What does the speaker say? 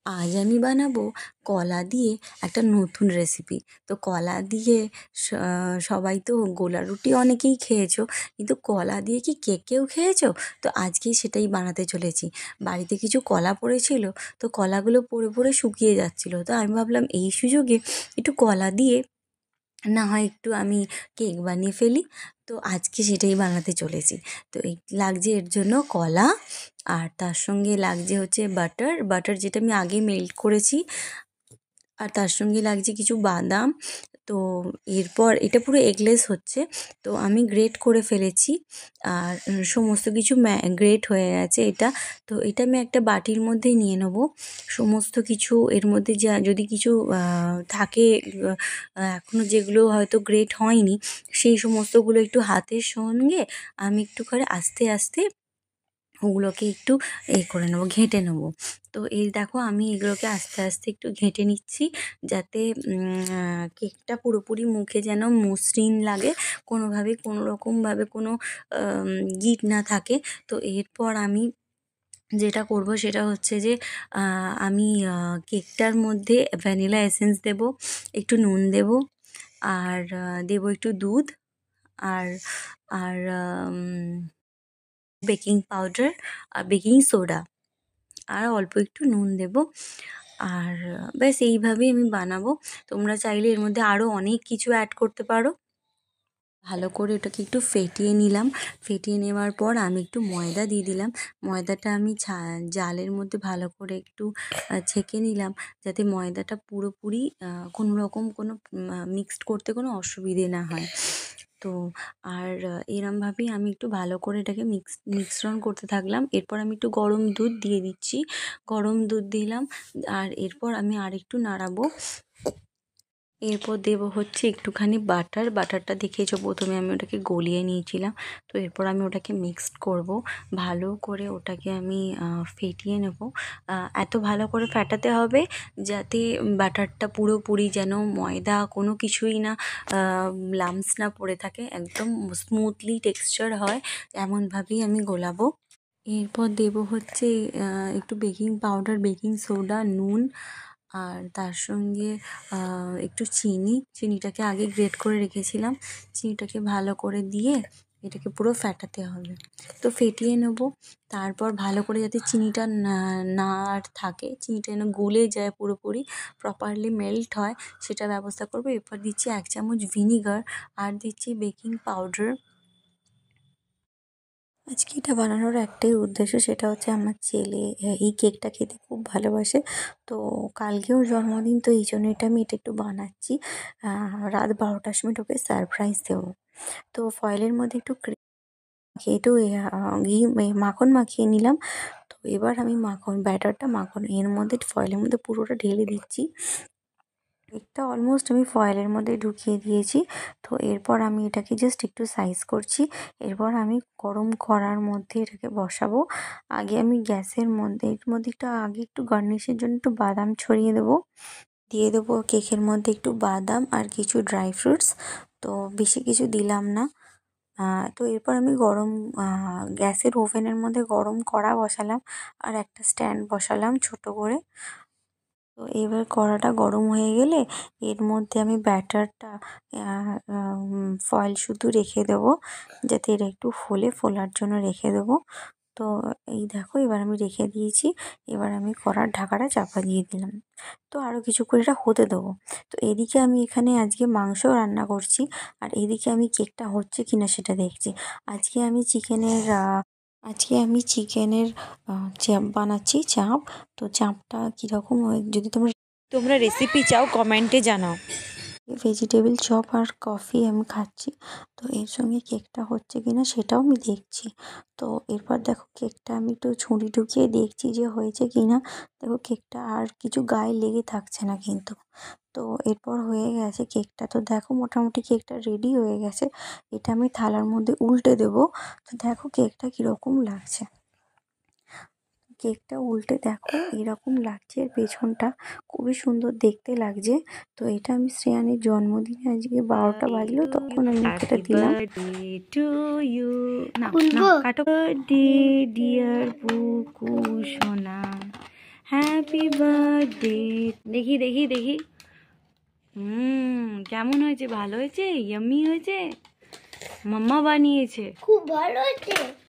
আজ আমি বানাবো কলা দিয়ে একটা নতুন রেসিপি। তো কলা দিয়ে সবাই তো গোলা রুটি অনেকেই খেয়েছো, কিন্তু কলা দিয়ে কি কেউ খেয়েছো? তো আজকে সেটাই বানাতে চলেছি। বাড়িতে কিছু কলা পড়েছিল, তো কলাগুলো পড়ে পড়ে শুকিয়ে যাচ্ছিলো, তো আমি ভাবলাম এই সুযোগে একটু কলা দিয়ে না হয় একটু আমি কেক বানিয়ে ফেলি। তো আজকে সেটাই বানাতে চলেছি। তো এই লাগছে এর জন্য কলা, আর তার সঙ্গে লাগছে হচ্ছে বাটার যেটা আমি আগে মেল্ট করেছি, আর তার সঙ্গে লাগছে কিছু বাদাম। তো এরপর এটা পুরো এগলেস হচ্ছে, তো আমি গ্রেট করে ফেলেছি, আর সমস্ত কিছু গ্রেট হয়ে গেছে এটা। তো এটা আমি একটা বাটির মধ্যে নিয়ে নেব। সমস্ত কিছু এর মধ্যে যা যদি কিছু থাকে এখনও যেগুলো হয়তো গ্রেট হয়নি, সেই সমস্তগুলো একটু হাতের সঙ্গে আমি একটু করে আস্তে আস্তে ওগুলোকে একটু করে নেবো, ঘেঁটে নেবো। তো এই দেখো আমি এগুলোকে আস্তে আস্তে একটু ঘেঁটে নিচ্ছি, যাতে কেকটা পুরোপুরি মুখে যেন মসৃণ লাগে, কোনোভাবে কোনো রকমভাবে কোনো গিঁট না থাকে। তো এরপর আমি যেটা করব সেটা হচ্ছে যে আমি কেকটার মধ্যে ভ্যানিলা এসেন্স দেবো, একটু নুন দেবো, আর দেবো একটু দুধ, আর আর বেকিং পাউডার আর বেকিং সোডা, আর অল্প একটু নুন দেবো। আর ব্যাস এইভাবেই আমি বানাবো। তোমরা চাইলে এর মধ্যে আরও অনেক কিছু অ্যাড করতে পারো। ভালো করে ওটাকে একটু ফেটিয়ে নিলাম। ফেটিয়ে নেওয়ার পর আমি একটু ময়দা দিয়ে দিলাম। ময়দাটা আমি জালের মধ্যে ভালো করে একটু ছেঁকে নিলাম, যাতে ময়দাটা পুরোপুরি কোনো রকম কোনো মিক্সড করতে কোনো অসুবিধে না হয়। তো আর এরমভাবেই আমি একটু ভালো করে এটাকে মিশ্রণ করতে থাকলাম। এরপর আমি একটু গরম দুধ দিয়ে দিচ্ছি। গরম দুধ দিলাম, আর এরপর আমি আরেকটু নাড়াবো। এরপর দেবো হচ্ছে একটুখানি বাটারটা দেখেছো প্রথমে আমি ওটাকে গলিয়ে নিয়েছিলাম। তো এরপর আমি ওটাকে মিক্সড করব, ভালো করে ওটাকে আমি ফেটিয়ে নেব। এত ভালো করে ফেটাতে হবে যাতে বাটারটা পুরোপুরি যেন ময়দা কোনো কিছুই না লাম্পস না পড়ে থাকে, একদম স্মুথলি টেক্সচার হয়, এমনভাবেই আমি গোলাবো। এরপর দেবো হচ্ছে একটু বেকিং পাউডার, বেকিং সোডা, নুন, আর তার সঙ্গে একটু চিনিটাকে আগে গ্রেট করে রেখেছিলাম। চিনিটাকে ভালো করে দিয়ে এটাকে পুরো ফেটাতে হবে। তো ফেটিয়ে নেব, তারপর ভালো করে যাতে চিনিটা না আর থাকে, চিনিটা যেন গলে যায় পুরোপুরি, প্রপারলি মেল্ট হয়, সেটা ব্যবস্থা করবো। এরপর দিচ্ছি 1 চামচ ভিনিগার, আর দিচ্ছি বেকিং পাউডার। আজকে এটা বানানোর একটাই উদ্দেশ্য, সেটা হচ্ছে আমার ছেলে এই কেকটা খেতে খুব ভালোবাসে। তো কালকে ওর জন্মদিন, তো এই জন্য এটা একটু বানাচ্ছি। রাত 12টার সময় ওকে সারপ্রাইজ দেবো। তো ফয়েলের মধ্যে একটু মাখিয়ে একটু ঘি মাখন মাখিয়ে নিলাম। তো এবার আমি মাখন এর মধ্যে ফয়েলের মধ্যে পুরোটা ঢেলে দিচ্ছি। কেকটা অলমোস্ট আমি ফয়েলের মধ্যে ঢুকিয়ে দিয়েছি। তো এরপর আমি এটাকে জাস্ট একটু সাইজ করছি। এরপর আমি গরম কড়ার মধ্যে এটাকে বসাবো। আগে আমি গ্যাসের মধ্যে এর মধ্যে একটু আগে একটু গার্নিশের জন্য একটু বাদাম ছড়িয়ে দেবো। দিয়ে দেবো কেকের মধ্যে একটু বাদাম আর কিছু ড্রাই ফ্রুটস। তো বেশি কিছু দিলাম না। তো এরপর আমি গ্যাসের ওভেনের মধ্যে গরম কড়া বসালাম, আর একটা স্ট্যান্ড বসালাম ছোট করে। তো এবার কড়াটা গরম হয়ে গেলে এর মধ্যে আমি ব্যাটারটা ফয়েল শুধু রেখে দেবো, যাতে এটা একটু ফোলার জন্য রেখে দেবো। তো এই দেখো এবার আমি রেখে দিয়েছি। এবার আমি কড়ার ঢাকাটা চাপা দিয়ে দিলাম। তো আরও কিছুক্ষণ এটা হতে দেবো। তো এদিকে আমি এখানে আজকে মাংস রান্না করছি, আর এদিকে আমি কেকটা হচ্ছে কিনা সেটা দেখছি। আজকে আমি চিকেনের চাপ বানাচ্ছি, চাপ। তো চাপটা কীরকম হয়, যদি তোমরা রেসিপি চাও কমেন্টে জানাও। ভেজিটেবিল চপ আর কফি আমি খাচ্ছি। তো এর সঙ্গে কেকটা হচ্ছে কিনা সেটাও আমি দেখছি। তো এরপর দেখো কেকটা আমি একটু ছুরি ঢুকিয়ে দেখছি যে হয়েছে কিনা। দেখো কেকটা আর কিছু গায়ে লেগে থাকছে না কিন্তু। তো এরপর হয়ে গেছে কেকটা। তো দেখো মোটামুটি কেকটা রেডি হয়ে গেছে। এটা আমি থালার মধ্যে উল্টে দেবো। তো দেখো কেকটা কীরকম লাগছে। কেকটা উল্টে দেখো এরকম লাগছে, এর পেছনটা খুবই সুন্দর দেখতে লাগছে। তো এটা আমি শ্রেয়ানের জন্মদিনে আজকে 12টা বাজলো তখন আমি এটা দিলাম। টু ইউ না কাটো, বার্থডে ডিয়ার বুকু সোনা, হ্যাপি বার্থডে। দেখি দেখি দেখি। কেমন হয়েছে? ভালো হয়েছে? ইয়াম্মি হয়েছে? মাম্মা বানিয়েছে? খুব ভালো হয়েছে।